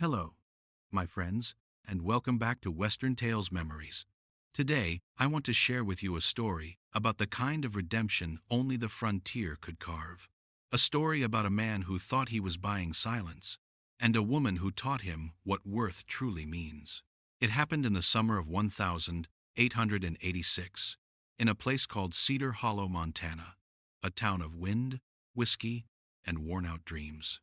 Hello, my friends, and welcome back to Western Tales Memories. Today, I want to share with you a story about the kind of redemption only the frontier could carve. A story about a man who thought he was buying silence, and a woman who taught him what worth truly means. It happened in the summer of 1886, in a place called Cedar Hollow, Montana, a town of wind, whiskey, and worn-out dreams.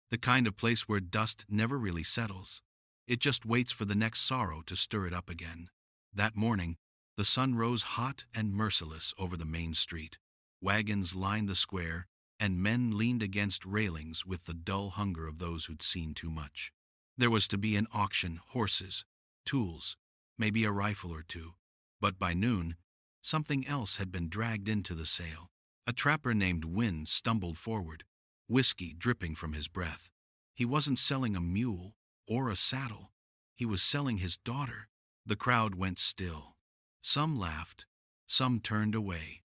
The kind of place where dust never really settles. It just waits for the next sorrow to stir it up again. That morning, the sun rose hot and merciless over the main street. Wagons lined the square, and men leaned against railings with the dull hunger of those who'd seen too much. There was to be an auction, horses, tools, maybe a rifle or two. But by noon, something else had been dragged into the sale. A trapper named Wynne stumbled forward, whiskey dripping from his breath. He wasn't selling a mule or a saddle. He was selling his daughter. The crowd went still. Some laughed, some turned away,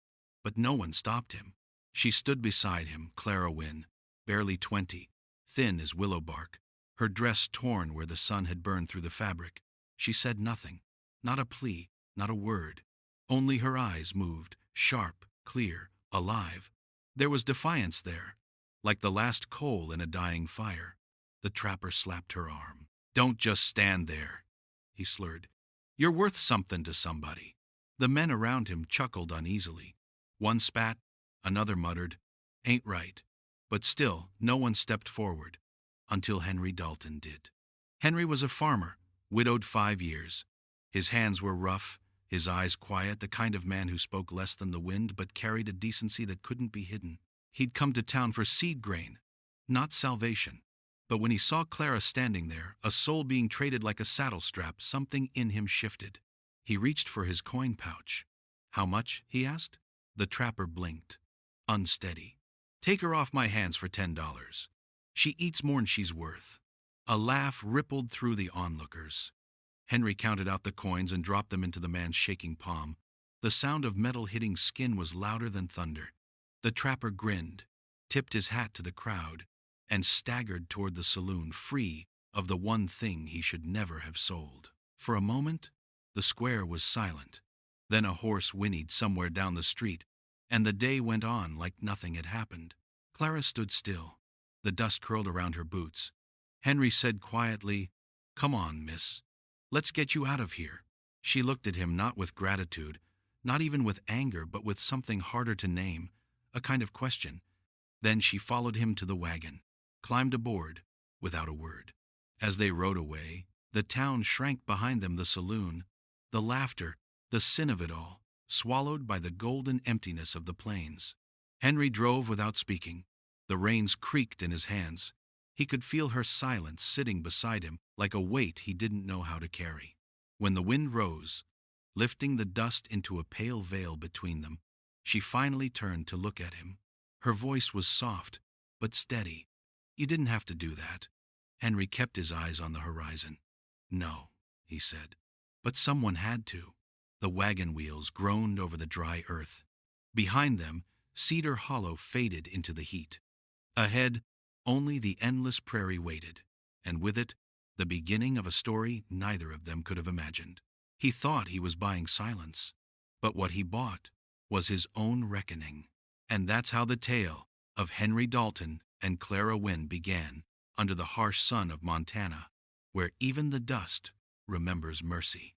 but no one stopped him. She stood beside him, Clara Wynne, barely 20, thin as willow bark, her dress torn where the sun had burned through the fabric. She said nothing, not a plea, not a word. Only her eyes moved, sharp, clear, alive. There was defiance there, like the last coal in a dying fire. The trapper slapped her arm. "Don't just stand there," he slurred. "You're worth something to somebody." The men around him chuckled uneasily. One spat, another muttered, "Ain't right." But still, no one stepped forward, until Henry Dalton did. Henry was a farmer, widowed 5 years. His hands were rough, his eyes quiet, the kind of man who spoke less than the wind but carried a decency that couldn't be hidden. He'd come to town for seed grain, not salvation. But when he saw Clara standing there, a soul being traded like a saddle strap, something in him shifted. He reached for his coin pouch. "How much?" he asked. The trapper blinked, unsteady. "Take her off my hands for $10. She eats more'n she's worth." A laugh rippled through the onlookers. Henry counted out the coins and dropped them into the man's shaking palm. The sound of metal hitting skin was louder than thunder. The trapper grinned, tipped his hat to the crowd, and staggered toward the saloon, free of the one thing he should never have sold. For a moment, the square was silent. Then a horse whinnied somewhere down the street, and the day went on like nothing had happened. Clara stood still. The dust curled around her boots. Henry said quietly, "Come on, miss. Let's get you out of here." She looked at him not with gratitude, not even with anger, but with something harder to name, a kind of question. Then she followed him to the wagon, climbed aboard, without a word. As they rode away, the town shrank behind them, the saloon, the laughter, the sin of it all, swallowed by the golden emptiness of the plains. Henry drove without speaking. The reins creaked in his hands. He could feel her silence sitting beside him like a weight he didn't know how to carry. When the wind rose, lifting the dust into a pale veil between them, she finally turned to look at him. Her voice was soft, but steady. "You didn't have to do that." Henry kept his eyes on the horizon. "No," he said, "but someone had to." The wagon wheels groaned over the dry earth. Behind them, Cedar Hollow faded into the heat. Ahead, only the endless prairie waited, and with it, the beginning of a story neither of them could have imagined. He thought he was buying silence, but what he bought was his own reckoning. And that's how the tale of Henry Dalton and Clara Wynne began, under the harsh sun of Montana, where even the dust remembers mercy.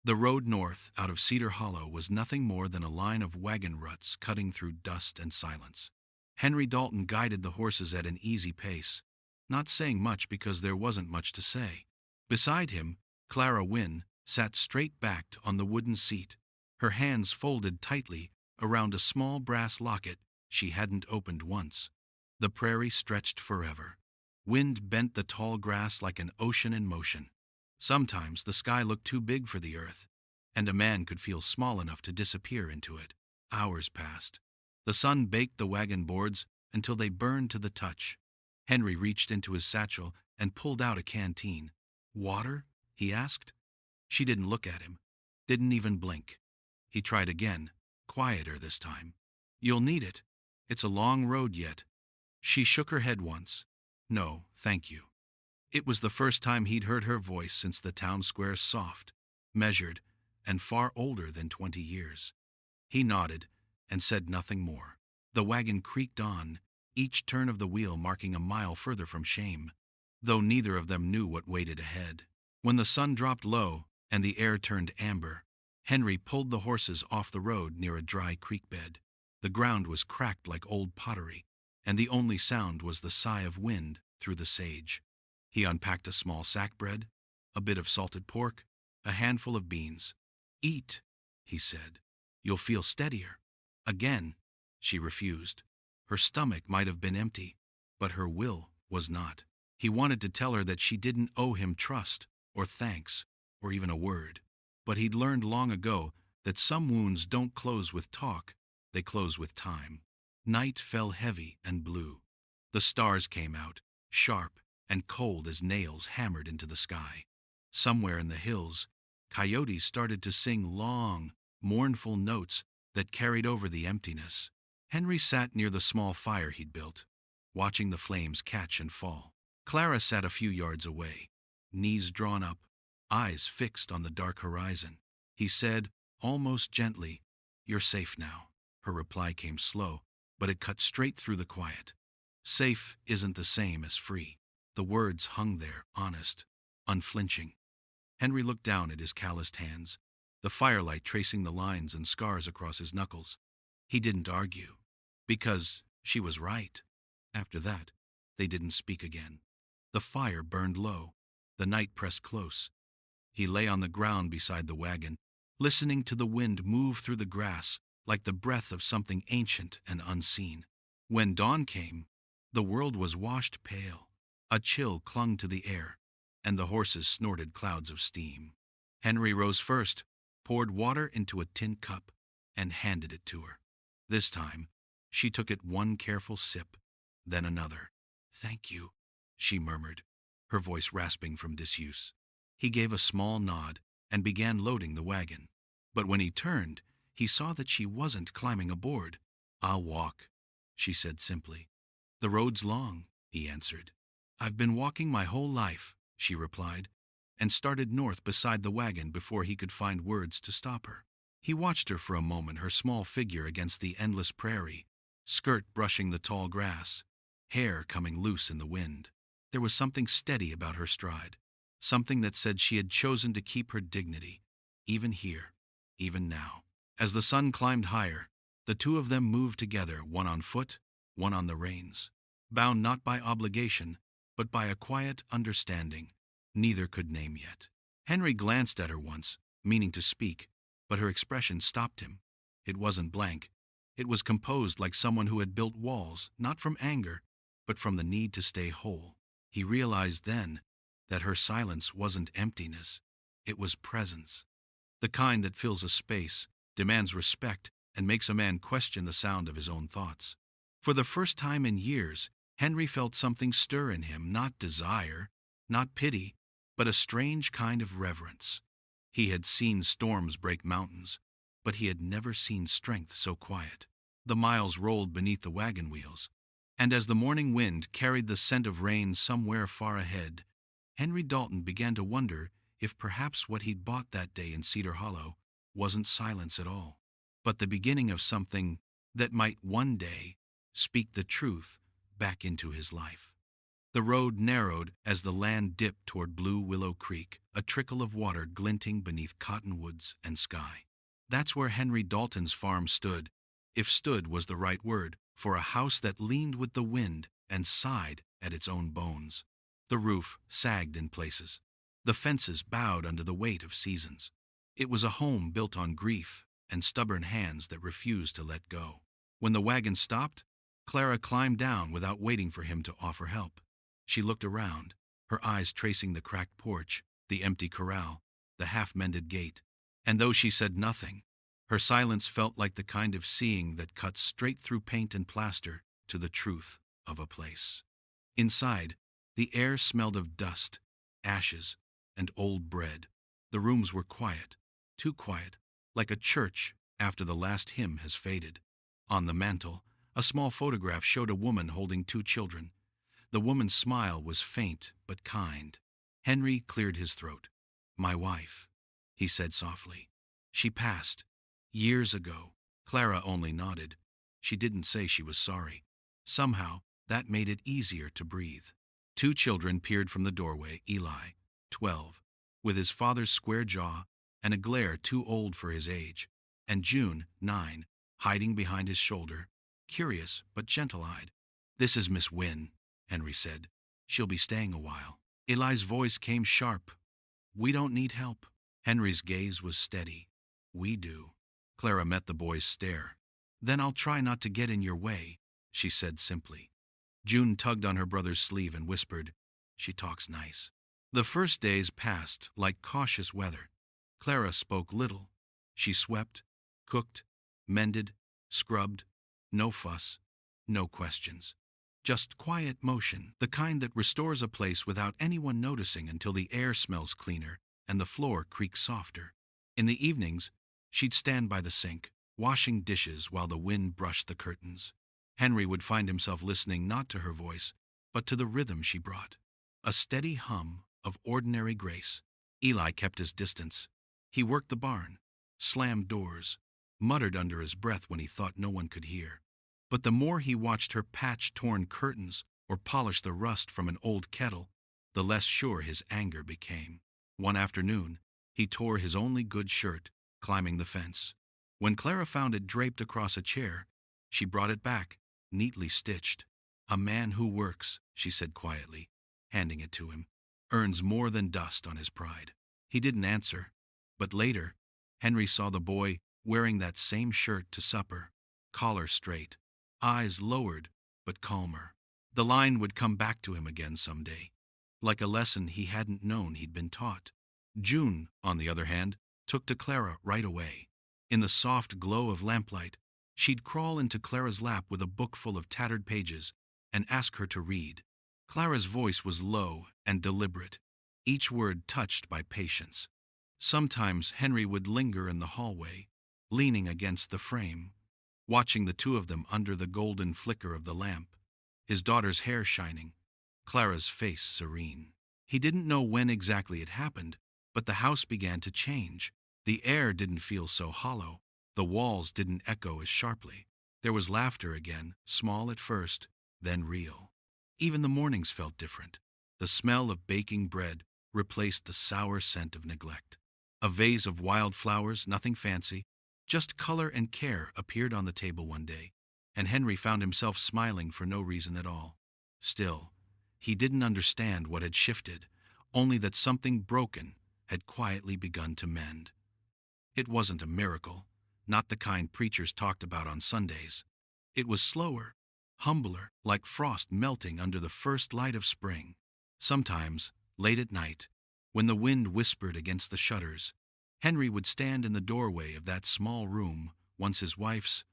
The road north out of Cedar Hollow was nothing more than a line of wagon ruts cutting through dust and silence. Henry Dalton guided the horses at an easy pace, not saying much because there wasn't much to say. Beside him, Clara Wynne sat straight-backed on the wooden seat, her hands folded tightly around a small brass locket she hadn't opened once. The prairie stretched forever. Wind bent the tall grass like an ocean in motion. Sometimes the sky looked too big for the earth, and a man could feel small enough to disappear into it. Hours passed. The sun baked the wagon boards until they burned to the touch. Henry reached into his satchel and pulled out a canteen. "Water?" he asked. She didn't look at him, didn't even blink. He tried again, quieter this time. "You'll need it. It's a long road yet." She shook her head once. "No, thank you." It was the first time he'd heard her voice since the town square, soft, measured, and far older than 20 years. He nodded and said nothing more. The wagon creaked on, each turn of the wheel marking a mile further from shame, though neither of them knew what waited ahead. When the sun dropped low and the air turned amber, Henry pulled the horses off the road near a dry creek bed. The ground was cracked like old pottery, and the only sound was the sigh of wind through the sage. He unpacked a small sack bread, a bit of salted pork, a handful of beans. "Eat," he said. "You'll feel steadier." Again, she refused. Her stomach might have been empty, but her will was not. He wanted to tell her that she didn't owe him trust, or thanks, or even a word. But he'd learned long ago that some wounds don't close with talk, they close with time. Night fell heavy and blue. The stars came out, sharp and cold as nails hammered into the sky. Somewhere in the hills, coyotes started to sing long, mournful notes that carried over the emptiness. Henry sat near the small fire he'd built, watching the flames catch and fall. Clara sat a few yards away, knees drawn up, eyes fixed on the dark horizon. He said, almost gently, "You're safe now." Her reply came slow, but it cut straight through the quiet. Safe isn't the same as free. The words hung there, honest, unflinching. Henry looked down at his calloused hands, the firelight tracing the lines and scars across his knuckles. He didn't argue, because she was right. After that, they didn't speak again. The fire burned low. The night pressed close. He lay on the ground beside the wagon, listening to the wind move through the grass like the breath of something ancient and unseen. When dawn came, the world was washed pale. A chill clung to the air, and the horses snorted clouds of steam. Henry rose first, poured water into a tin cup, and handed it to her. This time, she took it one careful sip, then another. "Thank you," she murmured, her voice rasping from disuse. He gave a small nod and began loading the wagon. But when he turned, he saw that she wasn't climbing aboard. "I'll walk," she said simply. "The road's long," he answered. "I've been walking my whole life," she replied, and started north beside the wagon before he could find words to stop her. He watched her for a moment, her small figure against the endless prairie, skirt brushing the tall grass, hair coming loose in the wind. There was something steady about her stride, something that said she had chosen to keep her dignity, even here, even now. As the sun climbed higher, the two of them moved together, one on foot, one on the reins, bound not by obligation, but by a quiet understanding neither could name yet. Henry glanced at her once, meaning to speak, but her expression stopped him. It wasn't blank. It was composed like someone who had built walls, not from anger, but from the need to stay whole. He realized then that her silence wasn't emptiness, it was presence. The kind that fills a space, demands respect, and makes a man question the sound of his own thoughts. For the first time in years, Henry felt something stir in him, not desire, not pity, but a strange kind of reverence. He had seen storms break mountains, but he had never seen strength so quiet. The miles rolled beneath the wagon wheels, and as the morning wind carried the scent of rain somewhere far ahead, Henry Dalton began to wonder if perhaps what he'd bought that day in Cedar Hollow wasn't silence at all, but the beginning of something that might one day speak the truth back into his life. The road narrowed as the land dipped toward Blue Willow Creek, a trickle of water glinting beneath cottonwoods and sky. That's where Henry Dalton's farm stood, if stood was the right word, for a house that leaned with the wind and sighed at its own bones. The roof sagged in places. The fences bowed under the weight of seasons. It was a home built on grief and stubborn hands that refused to let go. When the wagon stopped, Clara climbed down without waiting for him to offer help. She looked around, her eyes tracing the cracked porch, the empty corral, the half-mended gate. And though she said nothing, her silence felt like the kind of seeing that cuts straight through paint and plaster to the truth of a place. Inside, the air smelled of dust, ashes, and old bread. The rooms were quiet, too quiet, like a church after the last hymn has faded. On the mantel, a small photograph showed a woman holding two children. The woman's smile was faint but kind. Henry cleared his throat. "My wife," he said softly. "She passed. Years ago." Clara only nodded. She didn't say she was sorry. Somehow, that made it easier to breathe. Two children peered from the doorway: Eli, 12, with his father's square jaw and a glare too old for his age, and June, 9, hiding behind his shoulder, curious but gentle-eyed. "This is Miss Wynne," Henry said. "She'll be staying a while." Eli's voice came sharp. "We don't need help." Henry's gaze was steady. "We do." Clara met the boy's stare. "Then I'll try not to get in your way," she said simply. June tugged on her brother's sleeve and whispered, "She talks nice." The first days passed like cautious weather. Clara spoke little. She swept, cooked, mended, scrubbed. No fuss, no questions. Just quiet motion, the kind that restores a place without anyone noticing until the air smells cleaner and the floor creaks softer. In the evenings, she'd stand by the sink, washing dishes while the wind brushed the curtains. Henry would find himself listening not to her voice, but to the rhythm she brought. A steady hum of ordinary grace. Eli kept his distance. He worked the barn, slammed doors, muttered under his breath when he thought no one could hear. But the more he watched her patch torn curtains or polish the rust from an old kettle, the less sure his anger became. One afternoon, he tore his only good shirt, climbing the fence. When Clara found it draped across a chair, she brought it back, neatly stitched. "A man who works," she said quietly, handing it to him, "earns more than dust on his pride." He didn't answer, but later, Henry saw the boy wearing that same shirt to supper, collar straight, eyes lowered but calmer. The line would come back to him again someday, like a lesson he hadn't known he'd been taught. June, on the other hand, took to Clara right away. In the soft glow of lamplight, she'd crawl into Clara's lap with a book full of tattered pages and ask her to read. Clara's voice was low and deliberate, each word touched by patience. Sometimes Henry would linger in the hallway, leaning against the frame, watching the two of them under the golden flicker of the lamp, his daughter's hair shining, Clara's face serene. He didn't know when exactly it happened, but the house began to change. The air didn't feel so hollow. The walls didn't echo as sharply. There was laughter again, small at first, then real. Even the mornings felt different. The smell of baking bread replaced the sour scent of neglect. A vase of wild flowers, nothing fancy, just color and care, appeared on the table one day, and Henry found himself smiling for no reason at all. Still, he didn't understand what had shifted, only that something broken had quietly begun to mend. It wasn't a miracle, not the kind preachers talked about on Sundays. It was slower, humbler, like frost melting under the first light of spring. Sometimes, late at night, when the wind whispered against the shutters, Henry would stand in the doorway of that small room, once his wife's,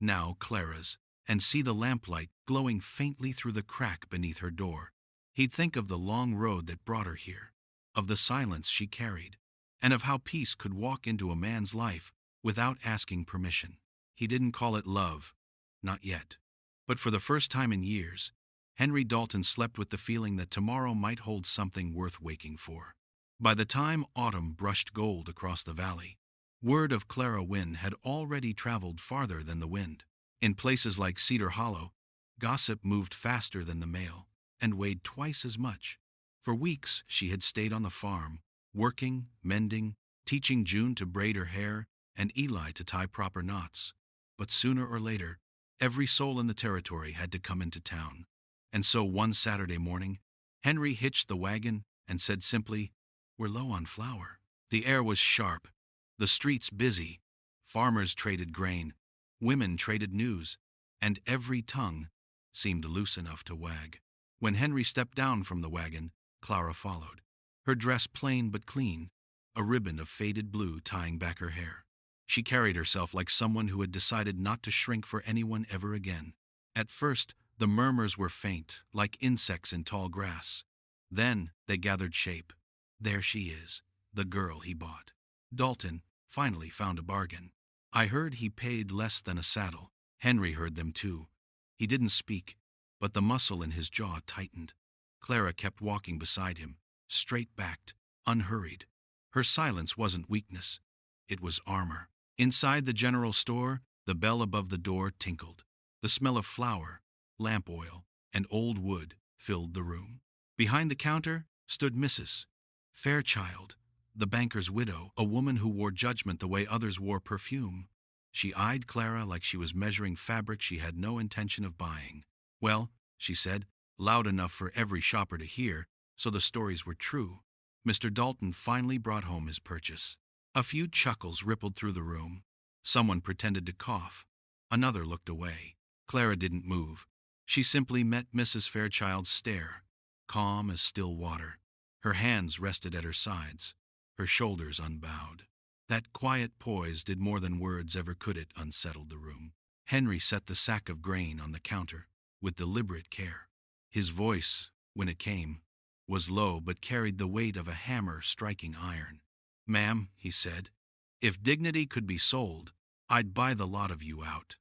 now Clara's, and see the lamplight glowing faintly through the crack beneath her door. He'd think of the long road that brought her here, of the silence she carried, and of how peace could walk into a man's life without asking permission. He didn't call it love, not yet. But for the first time in years, Henry Dalton slept with the feeling that tomorrow might hold something worth waking for. By the time autumn brushed gold across the valley, word of Clara Wynne had already traveled farther than the wind. In places like Cedar Hollow, gossip moved faster than the mail and weighed twice as much. For weeks she had stayed on the farm, working, mending, teaching June to braid her hair and Eli to tie proper knots. But sooner or later, every soul in the territory had to come into town. And so one Saturday morning, Henry hitched the wagon and said simply, "We're low on flour." The air was sharp, the streets busy. Farmers traded grain, women traded news, and every tongue seemed loose enough to wag. When Henry stepped down from the wagon, Clara followed, her dress plain but clean, a ribbon of faded blue tying back her hair. She carried herself like someone who had decided not to shrink for anyone ever again. At first, the murmurs were faint, like insects in tall grass. Then they gathered shape. There she is, the girl he bought. Dalton finally found a bargain. "I heard he paid less than a saddle." Henry heard them too. He didn't speak, but the muscle in his jaw tightened. Clara kept walking beside him, straight-backed, unhurried. Her silence wasn't weakness. It was armor. Inside the general store, the bell above the door tinkled. The smell of flour, lamp oil, and old wood filled the room. Behind the counter stood Mrs. Fairchild, the banker's widow, a woman who wore judgment the way others wore perfume. She eyed Clara like she was measuring fabric she had no intention of buying. "Well," she said, loud enough for every shopper to hear, so the stories were true. Mr. Dalton finally brought home his purchase. A few chuckles rippled through the room. Someone pretended to cough. Another looked away. Clara didn't move. She simply met Mrs. Fairchild's stare, calm as still water. Her hands rested at her sides, her shoulders unbowed. That quiet poise did more than words ever could. It unsettled the room. Henry set the sack of grain on the counter with deliberate care. His voice, when it came, was low but carried the weight of a hammer striking iron. "Ma'am," he said, "if dignity could be sold, I'd buy the lot of you out."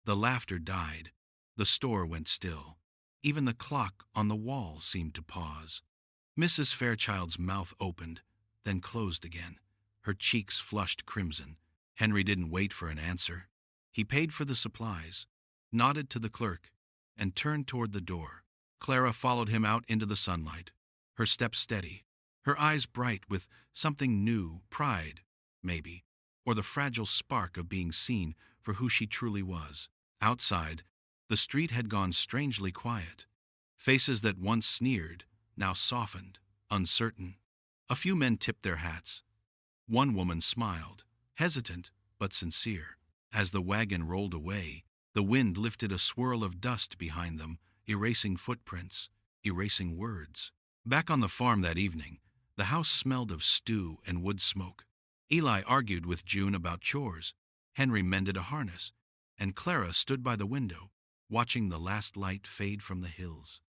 The laughter died. The store went still. Even the clock on the wall seemed to pause. Mrs. Fairchild's mouth opened, then closed again. Her cheeks flushed crimson. Henry didn't wait for an answer. He paid for the supplies, nodded to the clerk, and turned toward the door. Clara followed him out into the sunlight, her steps steady, her eyes bright with something new, pride, maybe, or the fragile spark of being seen for who she truly was. Outside, the street had gone strangely quiet. Faces that once sneered now softened, uncertain. A few men tipped their hats. One woman smiled, hesitant but sincere. As the wagon rolled away, the wind lifted a swirl of dust behind them, erasing footprints, erasing words. Back on the farm that evening, the house smelled of stew and wood smoke. Eli argued with June about chores. Henry mended a harness, and Clara stood by the window, watching the last light fade from the hills.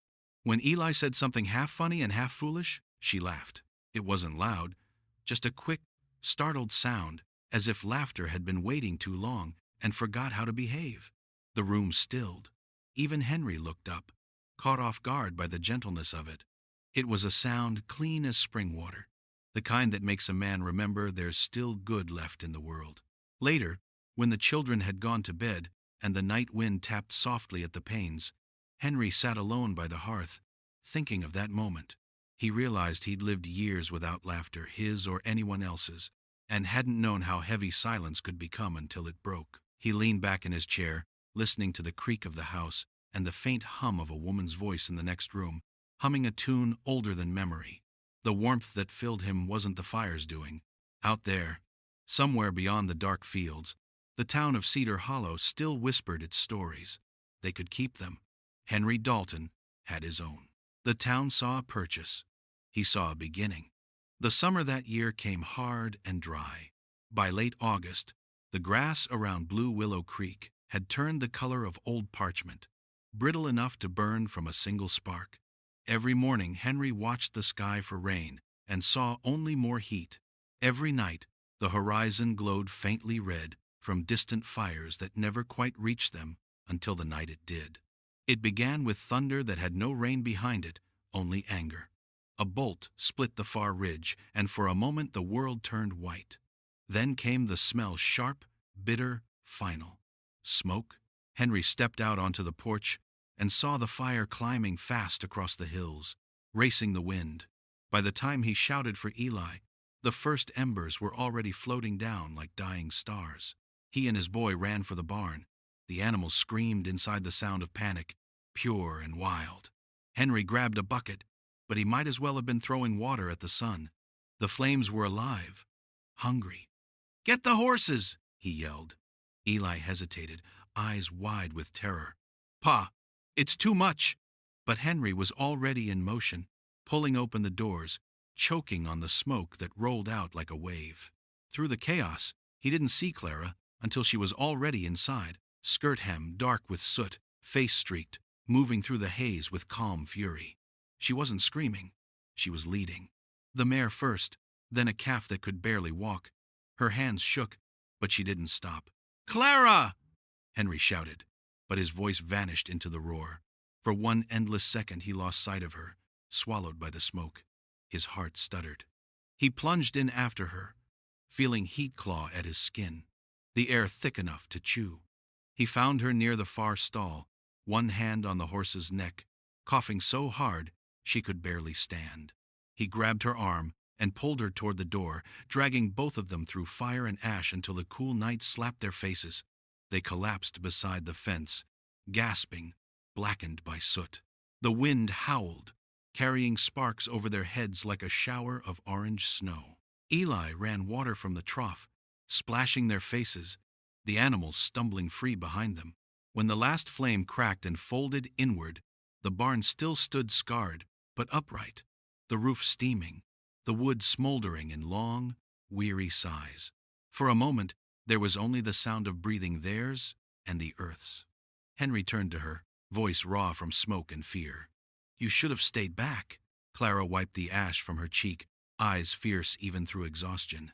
When Eli said something half funny and half foolish, she laughed. It wasn't loud, just a quick, startled sound, as if laughter had been waiting too long and forgot how to behave. The room stilled. Even Henry looked up, caught off guard by the gentleness of it. It was a sound clean as spring water, the kind that makes a man remember there's still good left in the world. Later, when the children had gone to bed and the night wind tapped softly at the panes, Henry sat alone by the hearth, thinking of that moment. He realized he'd lived years without laughter, his or anyone else's, and hadn't known how heavy silence could become until it broke. He leaned back in his chair, listening to the creak of the house and the faint hum of a woman's voice in the next room, humming a tune older than memory. The warmth that filled him wasn't the fire's doing. Out there, somewhere beyond the dark fields, the town of Cedar Hollow still whispered its stories. They could keep them. Henry Dalton had his own. The town saw a purchase. He saw a beginning. The summer that year came hard and dry. By late August, the grass around Blue Willow Creek had turned the color of old parchment, brittle enough to burn from a single spark. Every morning Henry watched the sky for rain and saw only more heat. Every night the horizon glowed faintly red from distant fires that never quite reached them until the night it did. It began with thunder that had no rain behind it, only anger. A bolt split the far ridge, and for a moment the world turned white. Then came the smell, sharp, bitter, final. Smoke. Henry stepped out onto the porch and saw the fire climbing fast across the hills, racing the wind. By the time he shouted for Eli, the first embers were already floating down like dying stars. He and his boy ran for the barn. The animals screamed inside the sound of panic, pure and wild. Henry grabbed a bucket, but he might as well have been throwing water at the sun. The flames were alive, hungry. "Get the horses!" he yelled. Eli hesitated, eyes wide with terror. "Pa, it's too much!" But Henry was already in motion, pulling open the doors, choking on the smoke that rolled out like a wave. Through the chaos, he didn't see Clara until she was already inside, skirt hem dark with soot, face streaked, moving through the haze with calm fury. She wasn't screaming. She was leading. The mare first, then a calf that could barely walk. Her hands shook, but she didn't stop. "Clara!" Henry shouted, but his voice vanished into the roar. For one endless second he lost sight of her, swallowed by the smoke. His heart stuttered. He plunged in after her, feeling heat claw at his skin, the air thick enough to chew. He found her near the far stall, one hand on the horse's neck, coughing so hard she could barely stand. He grabbed her arm and pulled her toward the door, dragging both of them through fire and ash until the cool night slapped their faces. They collapsed beside the fence, gasping, blackened by soot. The wind howled, carrying sparks over their heads like a shower of orange snow. Eli ran water from the trough, splashing their faces, the animals stumbling free behind them. When the last flame cracked and folded inward, the barn still stood scarred, but upright, the roof steaming, the wood smoldering in long, weary sighs. For a moment, there was only the sound of breathing theirs and the earth's. Henry turned to her, voice raw from smoke and fear. "You should have stayed back." Clara wiped the ash from her cheek, eyes fierce even through exhaustion.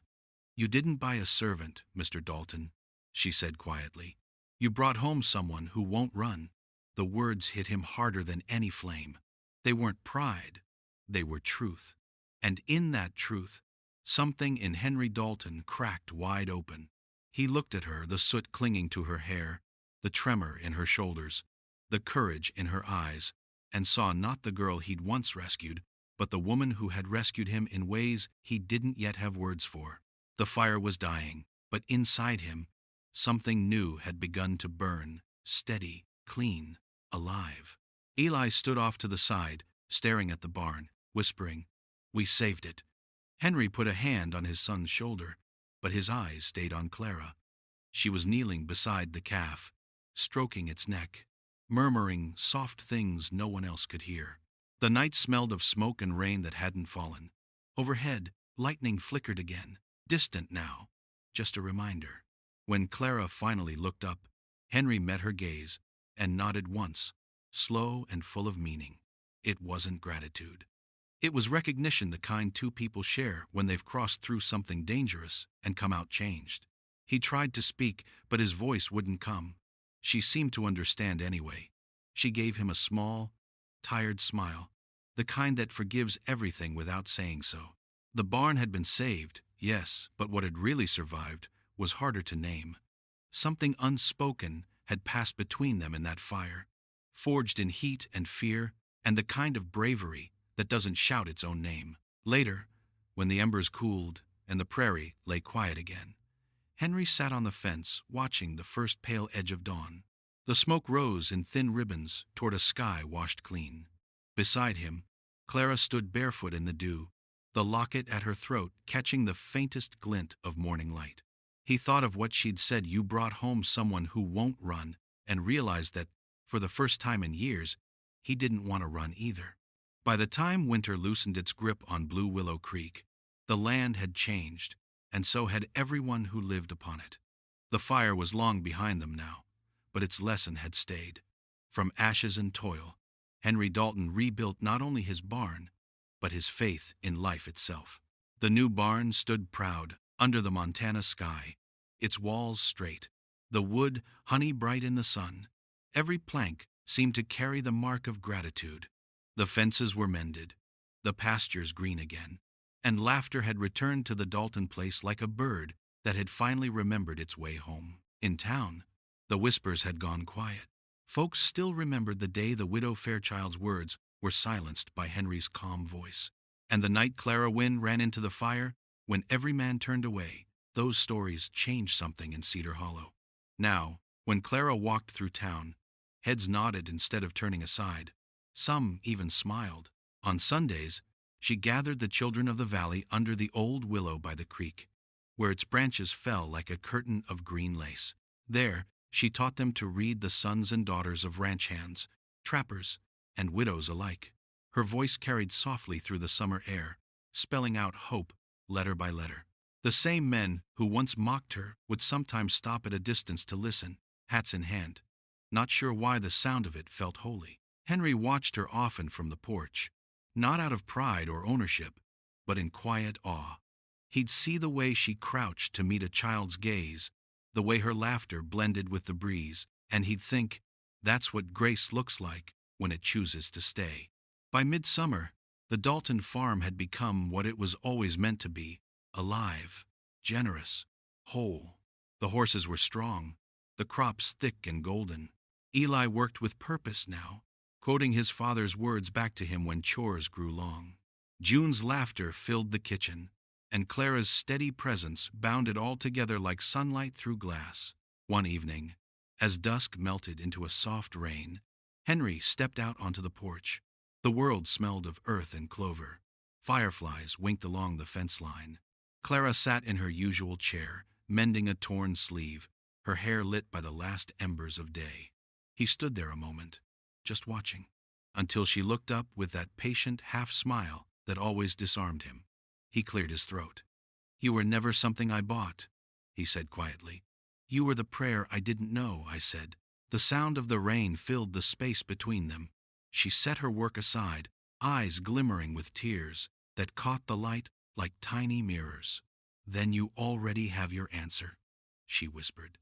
"You didn't buy a servant, Mr. Dalton," she said quietly. "You brought home someone who won't run." The words hit him harder than any flame. They weren't pride, they were truth. And in that truth, something in Henry Dalton cracked wide open. He looked at her, the soot clinging to her hair, the tremor in her shoulders, the courage in her eyes, and saw not the girl he'd once rescued, but the woman who had rescued him in ways he didn't yet have words for. The fire was dying, but inside him, something new had begun to burn, steady, clean, alive. Eli stood off to the side, staring at the barn, whispering, "We saved it." Henry put a hand on his son's shoulder, but his eyes stayed on Clara. She was kneeling beside the calf, stroking its neck, murmuring soft things no one else could hear. The night smelled of smoke and rain that hadn't fallen. Overhead, lightning flickered again, distant now, just a reminder. When Clara finally looked up, Henry met her gaze and nodded once, slow and full of meaning. It wasn't gratitude. It was recognition, the kind two people share when they've crossed through something dangerous and come out changed. He tried to speak, but his voice wouldn't come. She seemed to understand anyway. She gave him a small, tired smile, the kind that forgives everything without saying so. The barn had been saved, yes, but what had really survived was harder to name. Something unspoken had passed between them in that fire, forged in heat and fear, and the kind of bravery that doesn't shout its own name. Later, when the embers cooled and the prairie lay quiet again, Henry sat on the fence watching the first pale edge of dawn. The smoke rose in thin ribbons toward a sky washed clean. Beside him, Clara stood barefoot in the dew, the locket at her throat catching the faintest glint of morning light. He thought of what she'd said, "You brought home someone who won't run," and realized that, for the first time in years, he didn't want to run either. By the time winter loosened its grip on Blue Willow Creek, the land had changed, and so had everyone who lived upon it. The fire was long behind them now, but its lesson had stayed. From ashes and toil, Henry Dalton rebuilt not only his barn, but his faith in life itself. The new barn stood proud under the Montana sky, its walls straight, the wood honey bright in the sun. Every plank seemed to carry the mark of gratitude. The fences were mended, the pastures green again, and laughter had returned to the Dalton place like a bird that had finally remembered its way home. In town, the whispers had gone quiet. Folks still remembered the day the widow Fairchild's words were silenced by Henry's calm voice, and the night Clara Wynne ran into the fire when every man turned away. Those stories changed something in Cedar Hollow. Now, when Clara walked through town, heads nodded instead of turning aside. Some even smiled. On Sundays, she gathered the children of the valley under the old willow by the creek, where its branches fell like a curtain of green lace. There, she taught them to read the sons and daughters of ranch hands, trappers, and widows alike. Her voice carried softly through the summer air, spelling out hope letter by letter. The same men who once mocked her would sometimes stop at a distance to listen, hats in hand, not sure why the sound of it felt holy. Henry watched her often from the porch, not out of pride or ownership, but in quiet awe. He'd see the way she crouched to meet a child's gaze, the way her laughter blended with the breeze, and he'd think, that's what grace looks like when it chooses to stay. By midsummer, the Dalton farm had become what it was always meant to be: alive, generous, whole. The horses were strong, the crops thick and golden. Eli worked with purpose now, quoting his father's words back to him when chores grew long. June's laughter filled the kitchen, and Clara's steady presence bound it all together like sunlight through glass. One evening, as dusk melted into a soft rain, Henry stepped out onto the porch. The world smelled of earth and clover. Fireflies winked along the fence line. Clara sat in her usual chair, mending a torn sleeve, her hair lit by the last embers of day. He stood there a moment, just watching, until she looked up with that patient half-smile that always disarmed him. He cleared his throat. "You were never something I bought," he said quietly. "You were the prayer I didn't know," I said. The sound of the rain filled the space between them. She set her work aside, eyes glimmering with tears that caught the light like tiny mirrors. "Then you already have your answer," she whispered.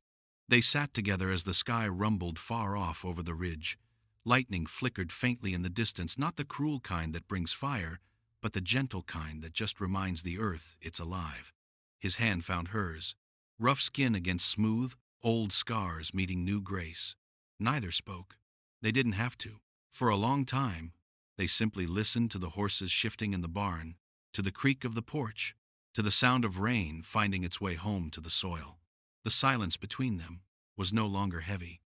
They sat together as the sky rumbled far off over the ridge. Lightning flickered faintly in the distance, not the cruel kind that brings fire, but the gentle kind that just reminds the earth it's alive. His hand found hers, rough skin against smooth, old scars meeting new grace. Neither spoke. They didn't have to. For a long time, they simply listened to the horses shifting in the barn, to the creak of the porch, to the sound of rain finding its way home to the soil. The silence between them was no longer heavy.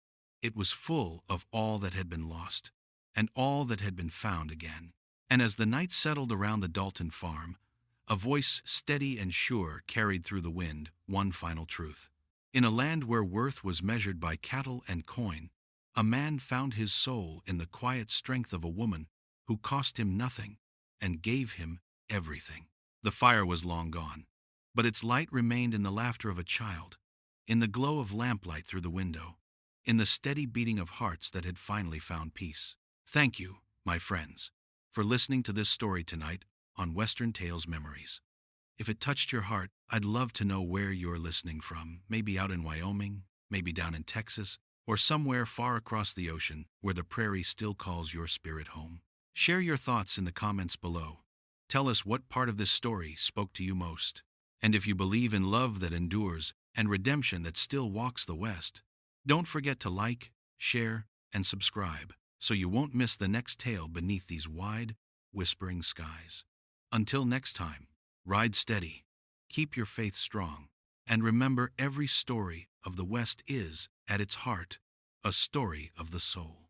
It was full of all that had been lost, and all that had been found again. And as the night settled around the Dalton farm, a voice steady and sure carried through the wind one final truth. In a land where worth was measured by cattle and coin, a man found his soul in the quiet strength of a woman who cost him nothing and gave him everything. The fire was long gone, but its light remained in the laughter of a child, in the glow of lamplight through the window, in the steady beating of hearts that had finally found peace. Thank you, my friends, for listening to this story tonight on Western Tales Memories. If it touched your heart, I'd love to know where you're listening from, maybe out in Wyoming, maybe down in Texas, or somewhere far across the ocean where the prairie still calls your spirit home. Share your thoughts in the comments below. Tell us what part of this story spoke to you most. And if you believe in love that endures and redemption that still walks the West, don't forget to like, share, and subscribe so you won't miss the next tale beneath these wide, whispering skies. Until next time, ride steady, keep your faith strong, and remember every story of the West is, at its heart, a story of the soul.